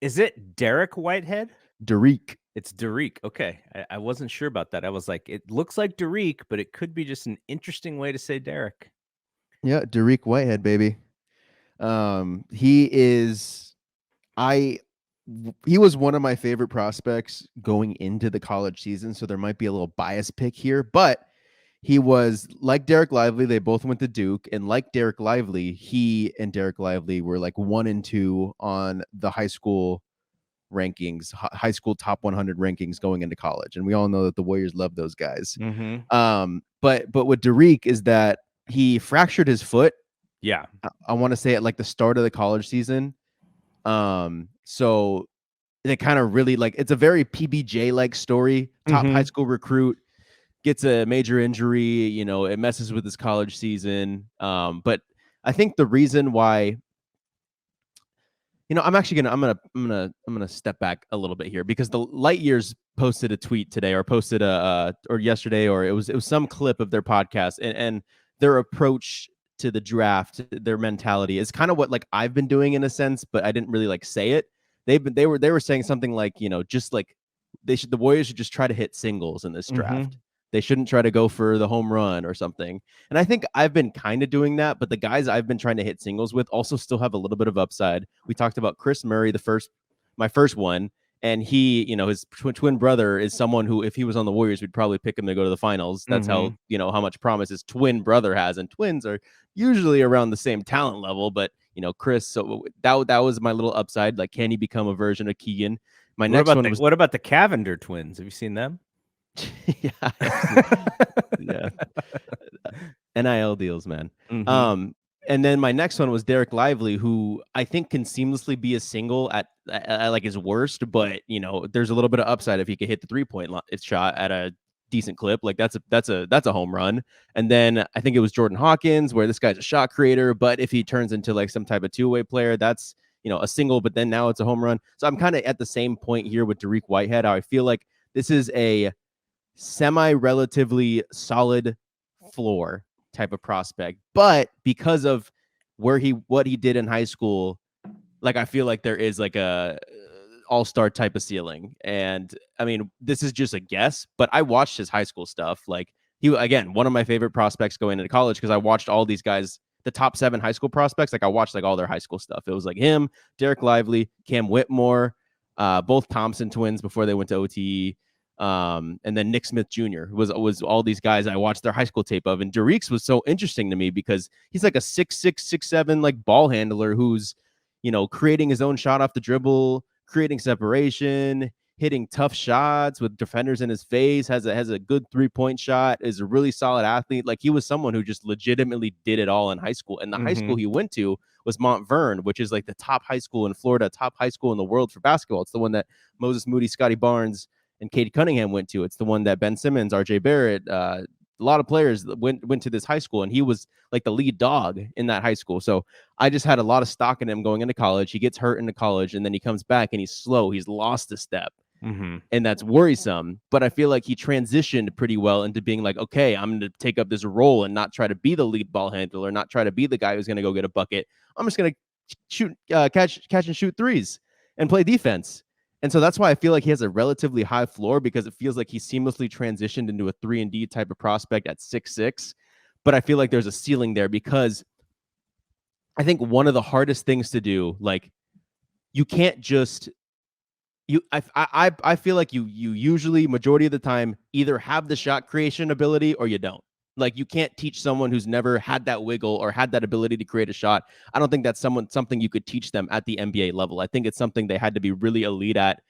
Is it Dariq Whitehead? Dariq. It's Dariq. Okay. I wasn't sure about that. I was like, it looks like Dariq, but it could be just an interesting way to say Derek. Yeah, Dariq Whitehead, baby. He is I he was one of my favorite prospects going into the college season, so there might be a little bias pick here, but he was like Derek Lively. They both went to Duke, and like Derek Lively, he and Derek Lively were like 1 and 2 on the high school rankings, high school top 100 rankings going into college, and we all know that the Warriors love those guys. Mm-hmm. But with Dariq is that he fractured his foot. Yeah. I want to say at like the start of the college season. So they kind of really like it's a very PBJ like story. Top high Mm-hmm. school recruit gets a major injury. It messes with his college season. But I think the reason why, I'm actually gonna step back a little bit here because the Light Years posted a tweet today or posted or yesterday, or it was some clip of their podcast, and their approach to the draft, their mentality is kind of what like I've been doing in a sense, but I didn't really like say it. They were saying something like, just like the Warriors should just try to hit singles in this Mm-hmm. draft. They shouldn't try to go for the home run or something. And I think I've been kind of doing that, but the guys I've been trying to hit singles with also still have a little bit of upside. We talked about Chris Murray, my first one, and he, his twin brother is someone who, if he was on the Warriors, we'd probably pick him to go to the finals. That's Mm-hmm. how much promise his twin brother has, and twins are usually around the same talent level. But Chris, so that was my little upside. Like, can he become a version of Keegan? My What next about one the was what about the Cavender twins? Have you seen them? yeah, yeah. NIL deals, man. Mm-hmm. Um, and then my next one was Derek Lively, who I think can seamlessly be a single at like his worst, but there's a little bit of upside if he could hit the 3-point shot at a decent clip. Like that's a home run. And then I think it was Jordan Hawkins, where this guy's a shot creator, but if he turns into like some type of two-way player, that's a single, but then now it's a home run. So I'm kind of at the same point here with Dariq Whitehead. I feel like this is a semi-relatively solid floor type of prospect, but because of what he did in high school, like I feel like there is like a all-star type of ceiling. And I mean, this is just a guess, but I watched his high school stuff. Like, he, again, one of my favorite prospects going into college, because I watched all these guys, the top 7 high school prospects. Like, I watched like all their high school stuff. It was like him, Derek Lively, Cam Whitmore, both Thompson twins before they went to OTE. And then Nick Smith Jr. was all these guys I watched their high school tape of. And Dariq's was so interesting to me because he's like a 6'6", 6'7", like ball handler who's, creating his own shot off the dribble, creating separation, hitting tough shots with defenders in his face, has a good 3-point shot, is a really solid athlete. Like, he was someone who just legitimately did it all in high school. And the high school Mm-hmm. he went to was Montverde, which is like the top high school in Florida, top high school in the world for basketball. It's the one that Moses Moody, Scotty Barnes, and Cade Cunningham went to. It's the one that Ben Simmons, RJ Barrett, a lot of players went to this high school, and he was like the lead dog in that high school. So I just had a lot of stock in him going into college. He gets hurt into college, and then he comes back and he's slow. He's lost a step, Mm-hmm. and that's worrisome. But I feel like he transitioned pretty well into being like, okay, I'm going to take up this role and not try to be the lead ball handler, not try to be the guy who's going to go get a bucket. I'm just going to shoot, catch and shoot threes and play defense. And so that's why I feel like he has a relatively high floor, because it feels like he seamlessly transitioned into a 3-and-D type of prospect at 6'6". But I feel like there's a ceiling there, because I think one of the hardest things to do, like, you can't just I feel like you usually, majority of the time, either have the shot creation ability or you don't. Like, you can't teach someone who's never had that wiggle or had that ability to create a shot. I don't think that's something you could teach them at the NBA level. I think it's something they had to be really elite at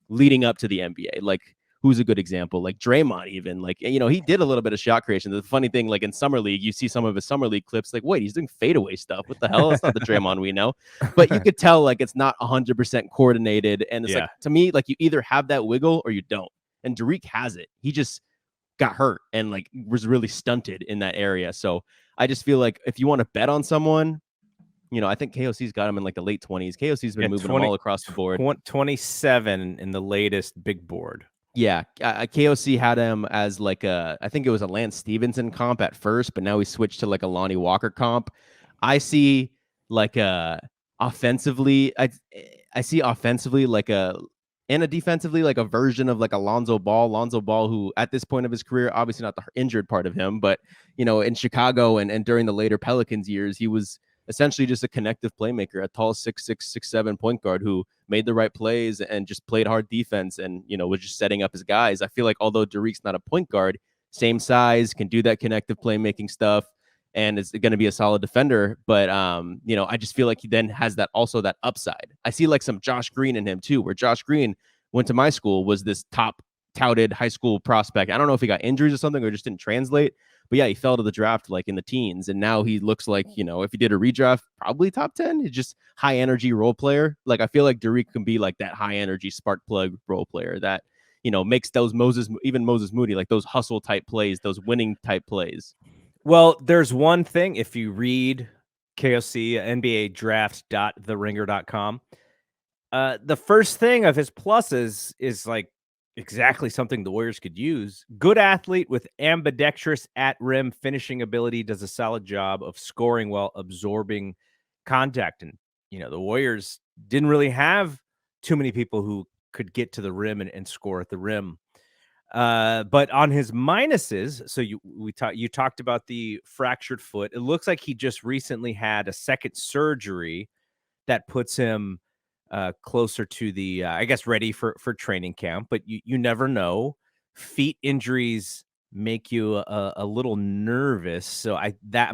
leading up to the NBA. Like, who's a good example? Like Draymond, even. Like, he did a little bit of shot creation. The funny thing, like in summer league, you see some of his summer league clips. Like, wait, he's doing fadeaway stuff. What the hell? That's not the Draymond we know. But you could tell, like, it's not 100% coordinated. And it's like, Yeah. to me, like, you either have that wiggle or you don't. And Dariq has it. He just got hurt and like was really stunted in that area. So I just feel like if you want to bet on someone, I think KOC's got him in like the late 20s. KOC's been Yeah, moving them all across the board. 27 in the latest big board. Yeah, KOC had him as like I think it was a Lance Stevenson comp at first, but now he switched to like a Lonnie Walker comp. I see like offensively, I see offensively like a and a defensively like a version of like Alonzo Ball. Lonzo Ball, who at this point of his career, obviously not the injured part of him, but in Chicago and during the later Pelicans years, he was essentially just a connective playmaker, a tall 6'7" point guard who made the right plays and just played hard defense and was just setting up his guys. I feel like although Dariq's not a point guard, same size, can do that connective playmaking stuff and is going to be a solid defender. But I just feel like he then has that also that upside. I see like some Josh Green in him too, where Josh Green went to my school, was this top touted high school prospect. I don't know if he got injuries or something or just didn't translate. But yeah, he fell to the draft like in the teens, and now he looks like if he did a redraft, probably top 10. He's just high energy role player. Like I feel like Dariq can be like that high energy spark plug role player that makes those Moses Moody, like those hustle type plays, those winning type plays. Well, there's one thing if you read KOC NBA draft.theringer.com, the first thing of his pluses is like exactly something the Warriors could use. Good athlete with ambidextrous at rim finishing ability, does a solid job of scoring while absorbing contact. And, the Warriors didn't really have too many people who could get to the rim and score at the rim. But on his minuses, so you talked about the fractured foot. It looks like he just recently had a second surgery that puts him closer to the, I guess, ready for training camp. But you never know. Feet injuries make you a little nervous. So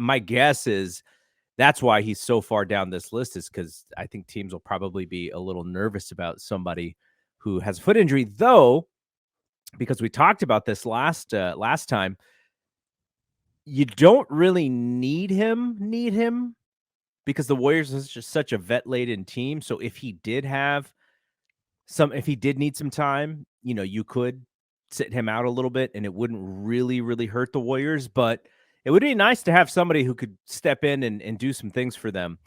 my guess is that's why he's so far down this list, is because I think teams will probably be a little nervous about somebody who has a foot injury, though. Because we talked about this last time, you don't really need him because the Warriors is just such a vet-laden team. So if he did need some time, you could sit him out a little bit and it wouldn't really, really hurt the Warriors. But it would be nice to have somebody who could step in and do some things for them.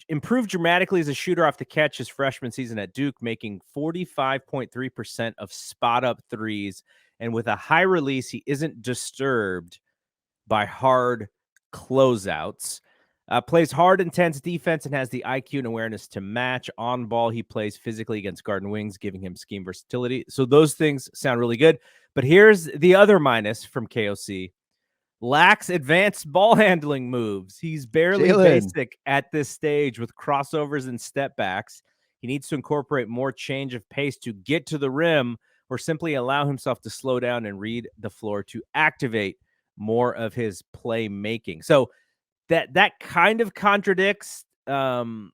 Improved dramatically as a shooter off the catch his freshman season at Duke, making 45.3% of spot up threes. And with a high release, he isn't disturbed by hard closeouts. Plays hard, intense defense and has the IQ and awareness to match. On ball, he plays physically against guard and wings, giving him scheme versatility. So those things sound really good. But here's the other minus from KOC. Lacks advanced ball handling moves. He's barely basic at this stage with crossovers and step backs. He needs to incorporate more change of pace to get to the rim or simply allow himself to slow down and read the floor to activate more of his playmaking. So that kind of contradicts, I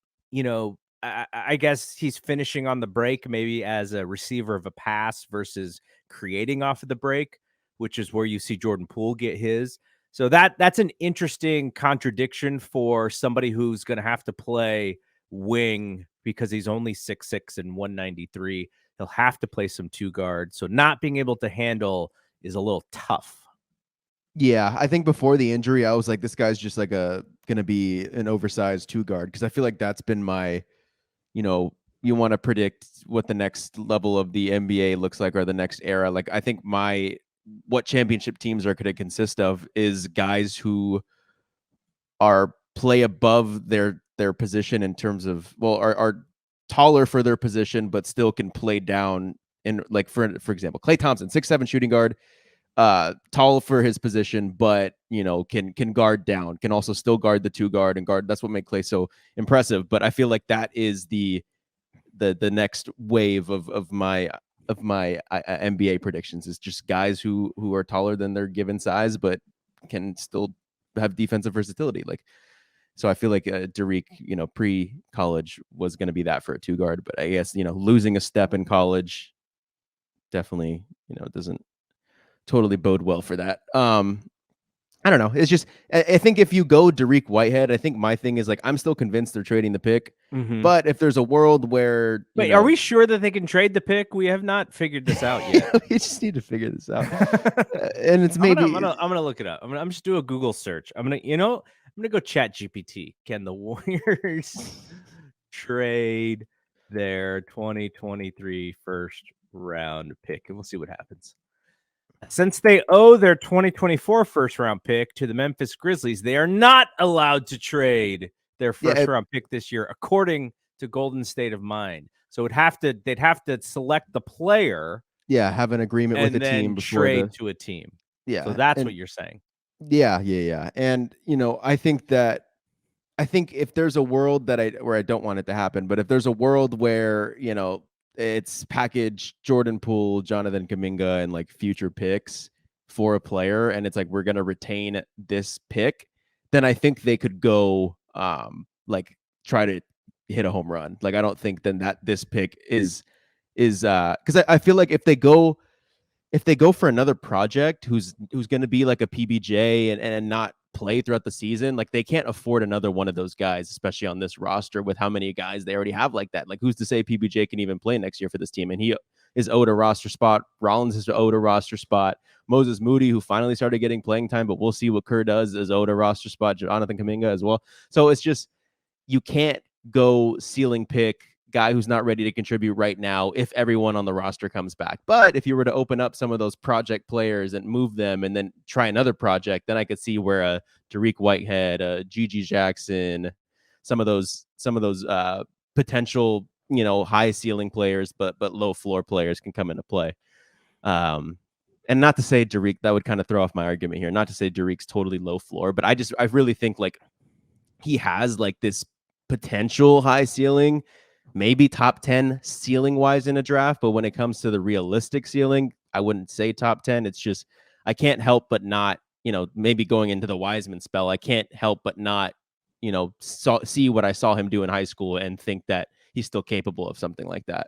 guess he's finishing on the break maybe as a receiver of a pass versus creating off of the break, which is where you see Jordan Poole get his. So that's an interesting contradiction for somebody who's going to have to play wing because he's only 6'6" and 193. He'll have to play some two guard. So not being able to handle is a little tough. Yeah, I think before the injury, I was like, this guy's just like gonna be an oversized two guard because I feel like that's been my, you want to predict what the next level of the NBA looks like or the next era. Like I think what championship teams are going to consist of is guys who are play above their position in terms of are taller for their position but still can play down. And like for example, Klay Thompson, 6'7" shooting guard, tall for his position, but can guard down, can also still guard the two guard and guard. That's what makes Klay so impressive. But I feel like that is the next wave of my NBA predictions is just guys who are taller than their given size, but can still have defensive versatility. Like, so I feel like Dariq, pre-college was going to be that for a two guard, but I guess, losing a step in college definitely, doesn't totally bode well for that. I don't know. It's just, I think if you go Dariq Whitehead, I think my thing is like, I'm still convinced they're trading the pick. Mm-hmm. But if there's a world where, wait, are we sure that they can trade the pick? We have not figured this out yet. We just need to figure this out. And it's maybe I'm gonna look it up. I'm just do a Google search. I'm gonna go chat GPT. Can the Warriors trade their 2023 first round pick? And we'll see what happens. Since they owe their 2024 first round pick to the Memphis Grizzlies, they are not allowed to trade their first round pick this year, according to Golden State of Mind. So they'd have to select the player Yeah, have an agreement with the and team then before trade the to a team. So yeah, that's and what you're saying. yeah. And I think if there's a world that I don't want it to happen, but if there's a world where, it's package Jordan Poole, Jonathan Kuminga, and like future picks for a player, and it's like we're gonna retain this pick, then I think they could go like try to hit a home run. Like I don't think then that this pick is because I feel like if they go for another project who's going to be like a PBJ and not play throughout the season, like they can't afford another one of those guys, especially on this roster with how many guys they already have like that. Like who's to say PBJ can even play next year for this team? And he is owed a roster spot. Rollins is owed a roster spot. Moses Moody, who finally started getting playing time, but we'll see what Kerr does, is owed a roster spot. Jonathan Kuminga as well. So it's just you can't go ceiling pick guy who's not ready to contribute right now if everyone on the roster comes back. But if you were to open up some of those project players and move them and then try another project, then I could see where a Dariq Whitehead, a Gigi Jackson, some of those potential, high ceiling players but low floor players can come into play. And not to say Dariq, that would kind of throw off my argument here. Not to say Dariq's totally low floor, but I really think like he has like this potential high ceiling, maybe top 10 ceiling wise in a draft. But when it comes to the realistic ceiling, I wouldn't say top 10. It's just, I can't help but not, maybe going into the Wiseman spell, I can't help but not, see what I saw him do in high school and think that he's still capable of something like that.